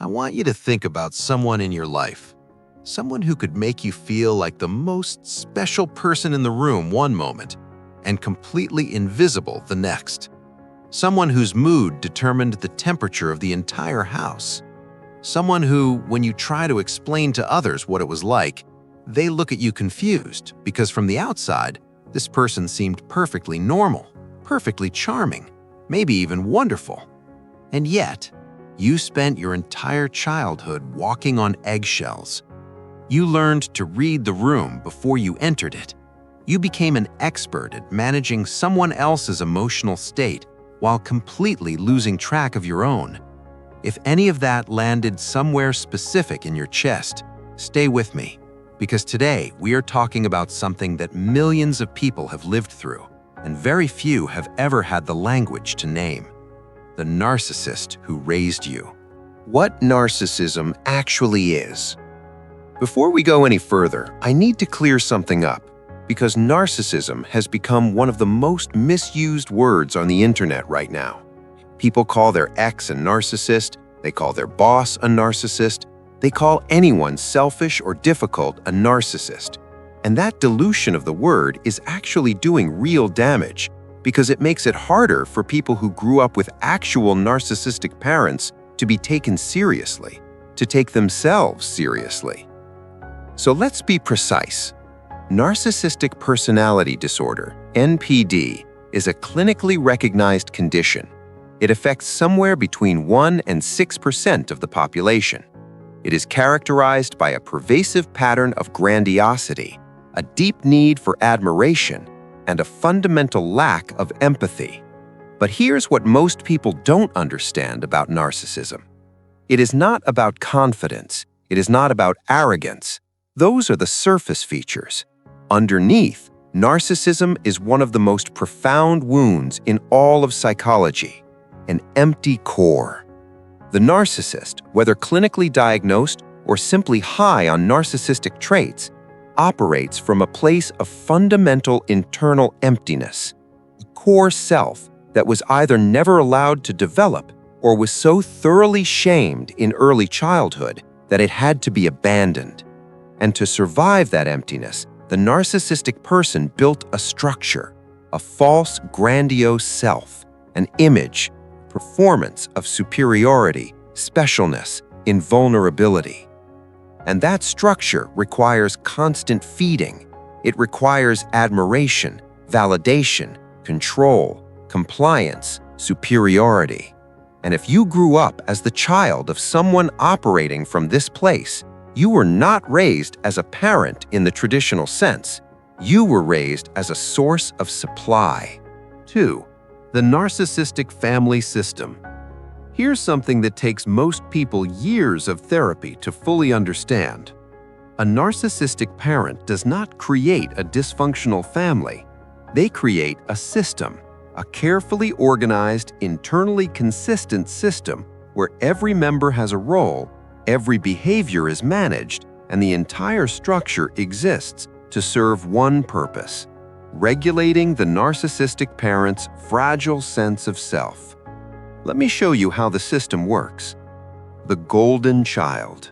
I want you to think about someone in your life. Someone who could make you feel like the most special person in the room one moment and completely invisible the next. Someone whose mood determined the temperature of the entire house. Someone who, when you try to explain to others what it was like, they look at you confused because from the outside, this person seemed perfectly normal, perfectly charming, maybe even wonderful. And yet, you spent your entire childhood walking on eggshells. You learned to read the room before you entered it. You became an expert at managing someone else's emotional state while completely losing track of your own. If any of that landed somewhere specific in your chest, stay with me, because today we are talking about something that millions of people have lived through, and very few have ever had the language to name: the narcissist who raised you. What narcissism actually is. Before we go any further, I need to clear something up, because narcissism has become one of the most misused words on the internet right now. People call their ex a narcissist, they call their boss a narcissist, they call anyone selfish or difficult a narcissist. And that dilution of the word is actually doing real damage, because it makes it harder for people who grew up with actual narcissistic parents to be taken seriously, to take themselves seriously. So let's be precise. Narcissistic personality disorder, NPD, is a clinically recognized condition. It affects somewhere between 1% and 6% of the population. It is characterized by a pervasive pattern of grandiosity, a deep need for admiration, and a fundamental lack of empathy. But here's what most people don't understand about narcissism. It is not about confidence. It is not about arrogance. Those are the surface features. Underneath, narcissism is one of the most profound wounds in all of psychology: an empty core. The narcissist, whether clinically diagnosed or simply high on narcissistic traits, operates from a place of fundamental internal emptiness, a core self that was either never allowed to develop or was so thoroughly shamed in early childhood that it had to be abandoned. And to survive that emptiness, the narcissistic person built a structure, a false, grandiose self, an image, performance of superiority, specialness, invulnerability. And that structure requires constant feeding. It requires admiration, validation, control, compliance, superiority. And if you grew up as the child of someone operating from this place, you were not raised as a parent in the traditional sense. You were raised as a source of supply. 2. The narcissistic family system. Here's something that takes most people years of therapy to fully understand. A narcissistic parent does not create a dysfunctional family. They create a system, a carefully organized, internally consistent system where every member has a role, every behavior is managed, and the entire structure exists to serve one purpose: regulating the narcissistic parent's fragile sense of self. Let me show you how the system works. The golden child.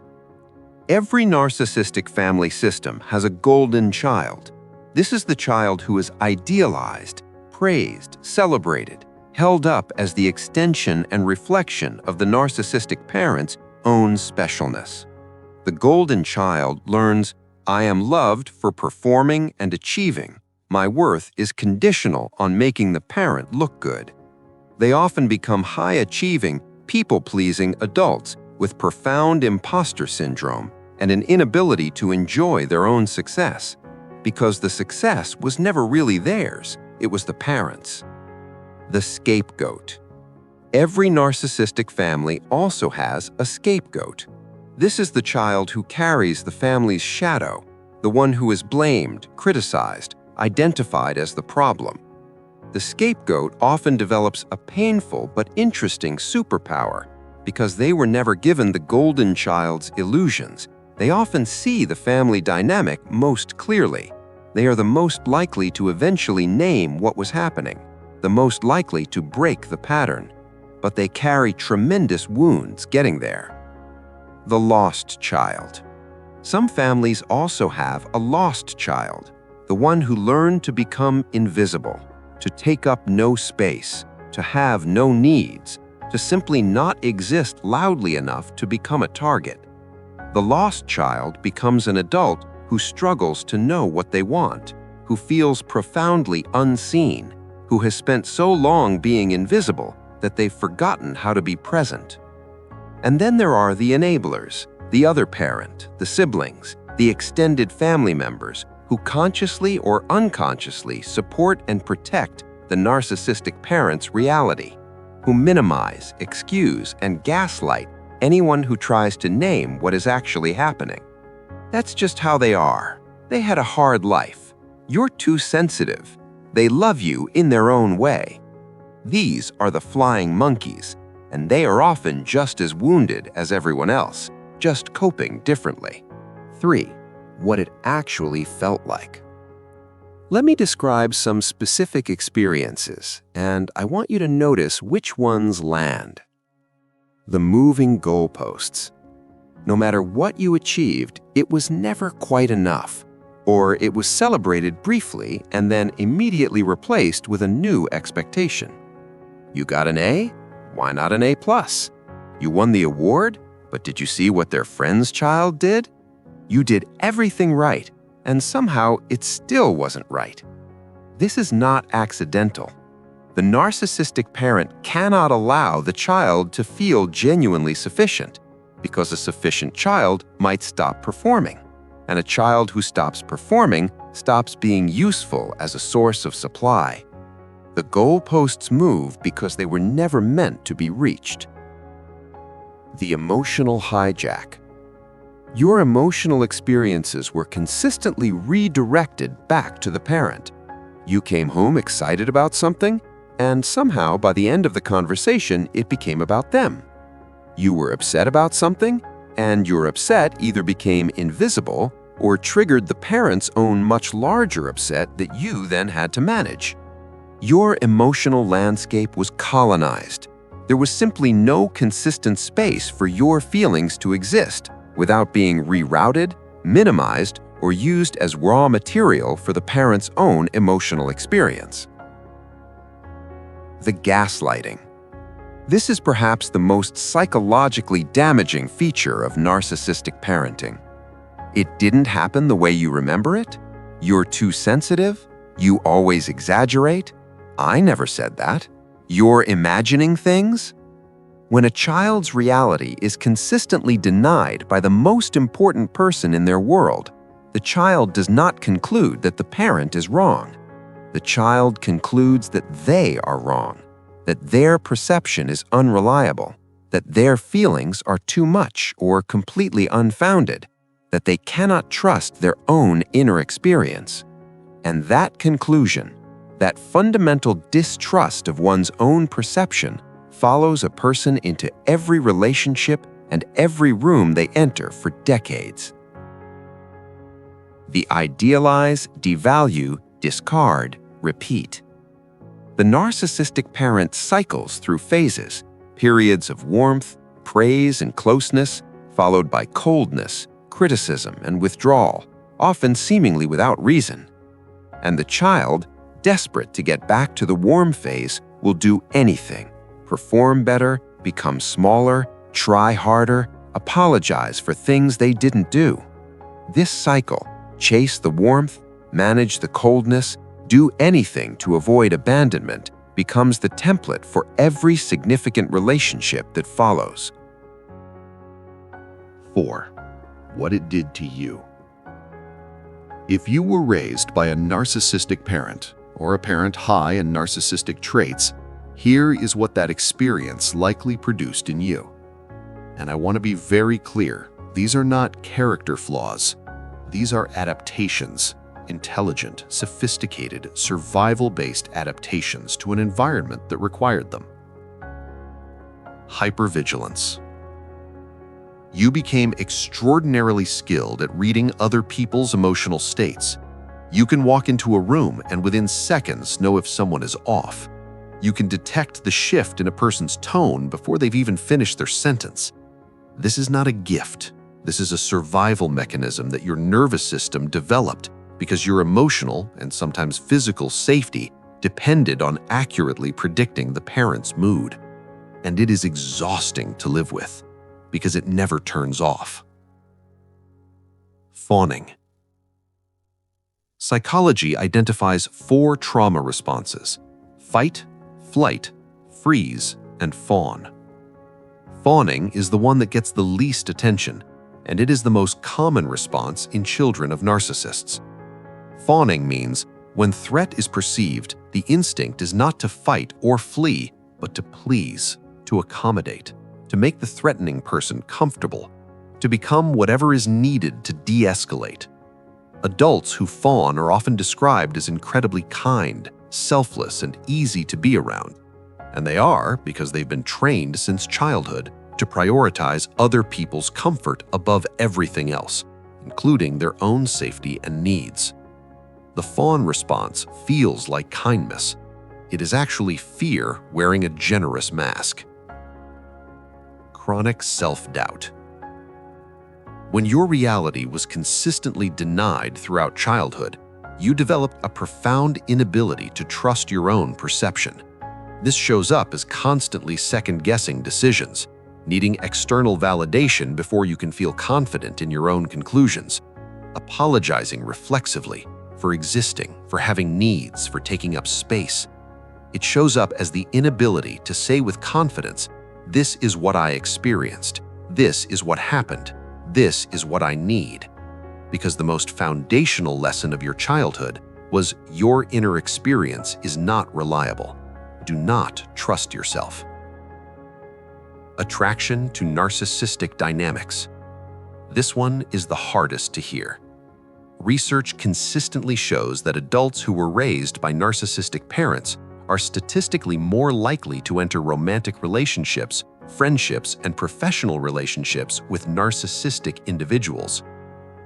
Every narcissistic family system has a golden child. This is the child who is idealized, praised, celebrated, held up as the extension and reflection of the narcissistic parent's own specialness. The golden child learns, "I am loved for performing and achieving. My worth is conditional on making the parent look good." They often become high-achieving, people-pleasing adults with profound imposter syndrome and an inability to enjoy their own success, because the success was never really theirs, it was the parents'. The scapegoat. Every narcissistic family also has a scapegoat. This is the child who carries the family's shadow, the one who is blamed, criticized, identified as the problem. The scapegoat often develops a painful but interesting superpower because they were never given the golden child's illusions. They often see the family dynamic most clearly. They are the most likely to eventually name what was happening, the most likely to break the pattern. But they carry tremendous wounds getting there. The lost child. Some families also have a lost child, the one who learned to become invisible, to take up no space, to have no needs, to simply not exist loudly enough to become a target. The lost child becomes an adult who struggles to know what they want, who feels profoundly unseen, who has spent so long being invisible that they've forgotten how to be present. And then there are the enablers, the other parent, the siblings, the extended family members who consciously or unconsciously support and protect the narcissistic parent's reality, who minimize, excuse, and gaslight anyone who tries to name what is actually happening. That's just how they are. They had a hard life. You're too sensitive. They love you in their own way. These are the flying monkeys, and they are often just as wounded as everyone else, just coping differently. 3. What it actually felt like. Let me describe some specific experiences, and I want you to notice which ones land. The moving goalposts. No matter what you achieved, it was never quite enough, or it was celebrated briefly and then immediately replaced with a new expectation. You got an A? Why not an A+? You won the award, but did you see what their friend's child did? You did everything right, and somehow it still wasn't right. This is not accidental. The narcissistic parent cannot allow the child to feel genuinely sufficient, because a sufficient child might stop performing, and a child who stops performing stops being useful as a source of supply. The goalposts move because they were never meant to be reached. The emotional hijack. Your emotional experiences were consistently redirected back to the parent. You came home excited about something, and somehow by the end of the conversation, it became about them. You were upset about something, and your upset either became invisible or triggered the parent's own much larger upset that you then had to manage. Your emotional landscape was colonized. There was simply no consistent space for your feelings to exist without being rerouted, minimized, or used as raw material for the parent's own emotional experience. The gaslighting. This is perhaps the most psychologically damaging feature of narcissistic parenting. It didn't happen the way you remember it? You're too sensitive? You always exaggerate? I never said that. You're imagining things? When a child's reality is consistently denied by the most important person in their world, the child does not conclude that the parent is wrong. The child concludes that they are wrong, that their perception is unreliable, that their feelings are too much or completely unfounded, that they cannot trust their own inner experience. And that conclusion, that fundamental distrust of one's own perception, follows a person into every relationship and every room they enter for decades. The idealize, devalue, discard, repeat. The narcissistic parent cycles through phases, periods of warmth, praise, and closeness, followed by coldness, criticism, and withdrawal, often seemingly without reason. And the child, desperate to get back to the warm phase, will do anything, perform better, become smaller, try harder, apologize for things they didn't do. This cycle, chase the warmth, manage the coldness, do anything to avoid abandonment, becomes the template for every significant relationship that follows. 4. What it did to you. If you were raised by a narcissistic parent, or a parent high in narcissistic traits, here is what that experience likely produced in you. And I want to be very clear, these are not character flaws. These are adaptations, intelligent, sophisticated, survival-based adaptations to an environment that required them. Hypervigilance. You became extraordinarily skilled at reading other people's emotional states. You can walk into a room and within seconds know if someone is off. You can detect the shift in a person's tone before they've even finished their sentence. This is not a gift. This is a survival mechanism that your nervous system developed because your emotional and sometimes physical safety depended on accurately predicting the parent's mood. And it is exhausting to live with because it never turns off. Fawning. Psychology identifies 4 trauma responses: fight, flight, freeze, and fawn. Fawning is the one that gets the least attention, and it is the most common response in children of narcissists. Fawning means when threat is perceived, the instinct is not to fight or flee, but to please, to accommodate, to make the threatening person comfortable, to become whatever is needed to de-escalate. Adults who fawn are often described as incredibly kind, selfless, and easy to be around. And they are because they've been trained since childhood to prioritize other people's comfort above everything else, including their own safety and needs. The fawn response feels like kindness. It is actually fear wearing a generous mask. Chronic self-doubt. When your reality was consistently denied throughout childhood, you developed a profound inability to trust your own perception. This shows up as constantly second-guessing decisions, needing external validation before you can feel confident in your own conclusions, apologizing reflexively for existing, for having needs, for taking up space. It shows up as the inability to say with confidence, "This is what I experienced. This is what happened. This is what I need." Because the most foundational lesson of your childhood was your inner experience is not reliable. Do not trust yourself. Attraction to narcissistic dynamics. This one is the hardest to hear. Research consistently shows that adults who were raised by narcissistic parents are statistically more likely to enter romantic relationships, friendships, and professional relationships with narcissistic individuals.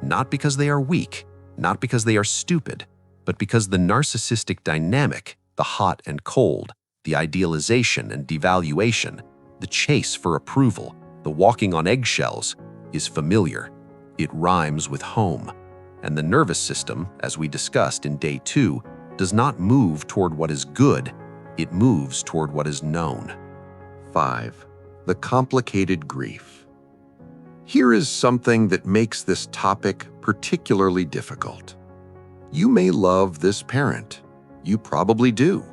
Not because they are weak, not because they are stupid, but because the narcissistic dynamic, the hot and cold, the idealization and devaluation, the chase for approval, the walking on eggshells, is familiar. It rhymes with home. And the nervous system, as we discussed in Day 2, does not move toward what is good, it moves toward what is known. 5. The complicated grief. Here is something that makes this topic particularly difficult. You may love this parent. You probably do.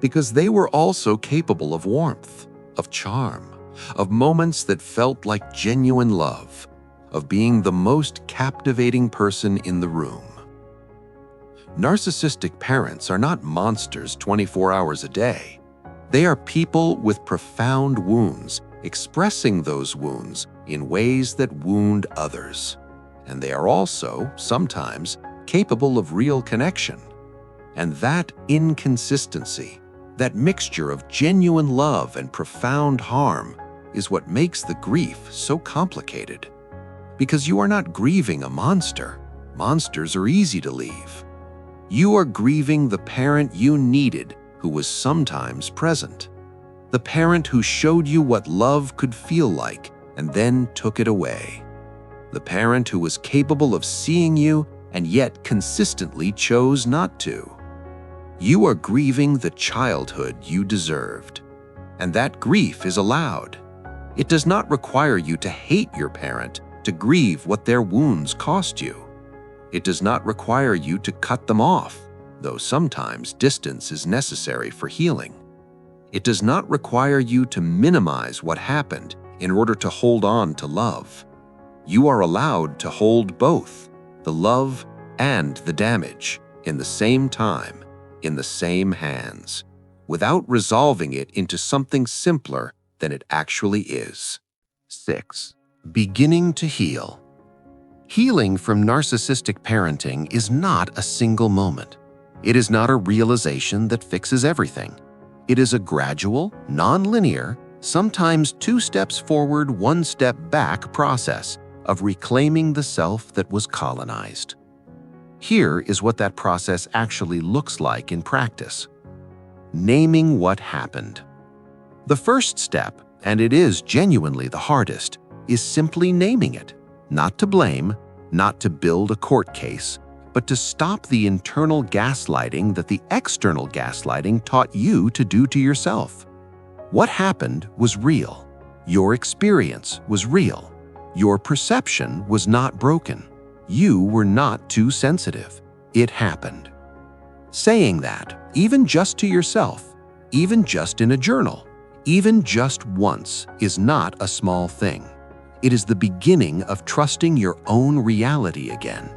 Because they were also capable of warmth, of charm, of moments that felt like genuine love, of being the most captivating person in the room. Narcissistic parents are not monsters 24 hours a day. They are people with profound wounds, expressing those wounds in ways that wound others. And they are also, sometimes, capable of real connection. And that inconsistency, that mixture of genuine love and profound harm, is what makes the grief so complicated. Because you are not grieving a monster. Monsters are easy to leave. You are grieving the parent you needed who was sometimes present. The parent who showed you what love could feel like and then took it away. The parent who was capable of seeing you and yet consistently chose not to. You are grieving the childhood you deserved. And that grief is allowed. It does not require you to hate your parent to grieve what their wounds cost you. It does not require you to cut them off, though sometimes distance is necessary for healing. It does not require you to minimize what happened in order to hold on to love. You are allowed to hold both, the love and the damage, in the same time, in the same hands, without resolving it into something simpler than it actually is. 6. Beginning to heal. Healing from narcissistic parenting is not a single moment. It is not a realization that fixes everything. It is a gradual, non-linear, sometimes 2 steps forward, 1 step back process of reclaiming the self that was colonized. Here is what that process actually looks like in practice. Naming what happened. The first step, and it is genuinely the hardest, is simply naming it, not to blame, not to build a court case, but to stop the internal gaslighting that the external gaslighting taught you to do to yourself. What happened was real. Your experience was real. Your perception was not broken. You were not too sensitive. It happened. Saying that, even just to yourself, even just in a journal, even just once, is not a small thing. It is the beginning of trusting your own reality again.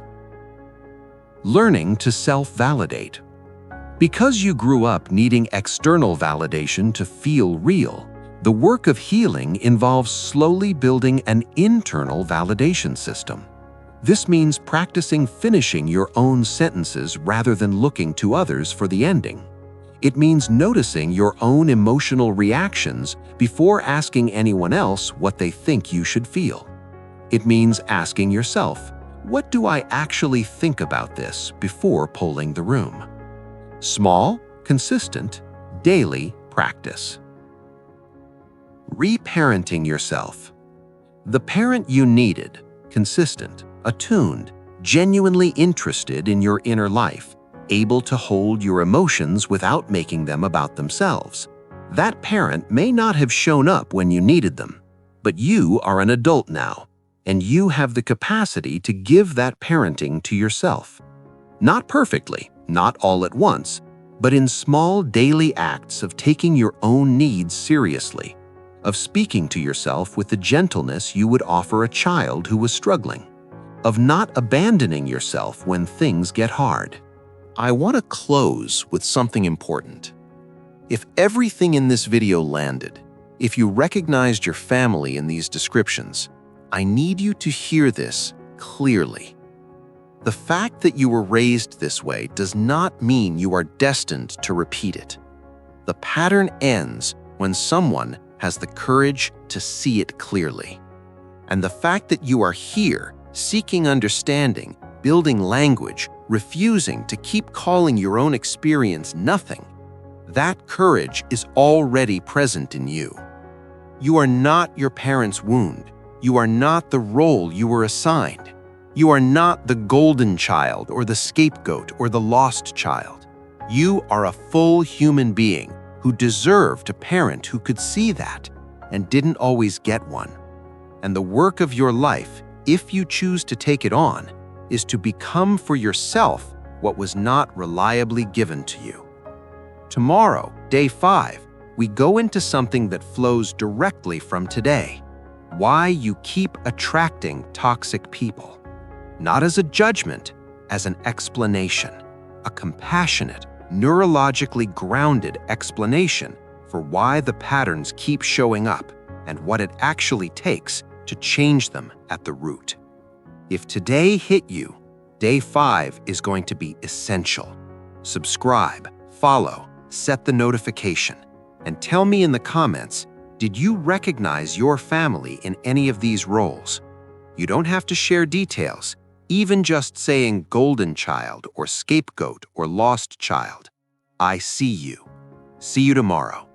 Learning to self-validate. Because you grew up needing external validation to feel real, the work of healing involves slowly building an internal validation system. This means practicing finishing your own sentences rather than looking to others for the ending. It means noticing your own emotional reactions before asking anyone else what they think you should feel. It means asking yourself, what do I actually think about this before polling the room? Small, consistent, daily practice. Reparenting yourself. The parent you needed, consistent, attuned, genuinely interested in your inner life, able to hold your emotions without making them about themselves. That parent may not have shown up when you needed them, but you are an adult now, and you have the capacity to give that parenting to yourself. Not perfectly, not all at once, but in small daily acts of taking your own needs seriously, of speaking to yourself with the gentleness you would offer a child who was struggling, of not abandoning yourself when things get hard. I want to close with something important. If everything in this video landed, if you recognized your family in these descriptions, I need you to hear this clearly. The fact that you were raised this way does not mean you are destined to repeat it. The pattern ends when someone has the courage to see it clearly. And the fact that you are here, seeking understanding, building language, refusing to keep calling your own experience nothing, that courage is already present in you. You are not your parents' wound. You are not the role you were assigned. You are not the golden child or the scapegoat or the lost child. You are a full human being who deserved a parent who could see that and didn't always get one. And the work of your life, if you choose to take it on, is to become for yourself what was not reliably given to you. Tomorrow, day 5, we go into something that flows directly from today. Why you keep attracting toxic people. Not as a judgment, as an explanation. A compassionate, neurologically grounded explanation for why the patterns keep showing up and what it actually takes to change them at the root. If today hit you, day 5 is going to be essential. Subscribe, follow, set the notification, and tell me in the comments, did you recognize your family in any of these roles? You don't have to share details, even just saying golden child or scapegoat or lost child. I see you. See you tomorrow.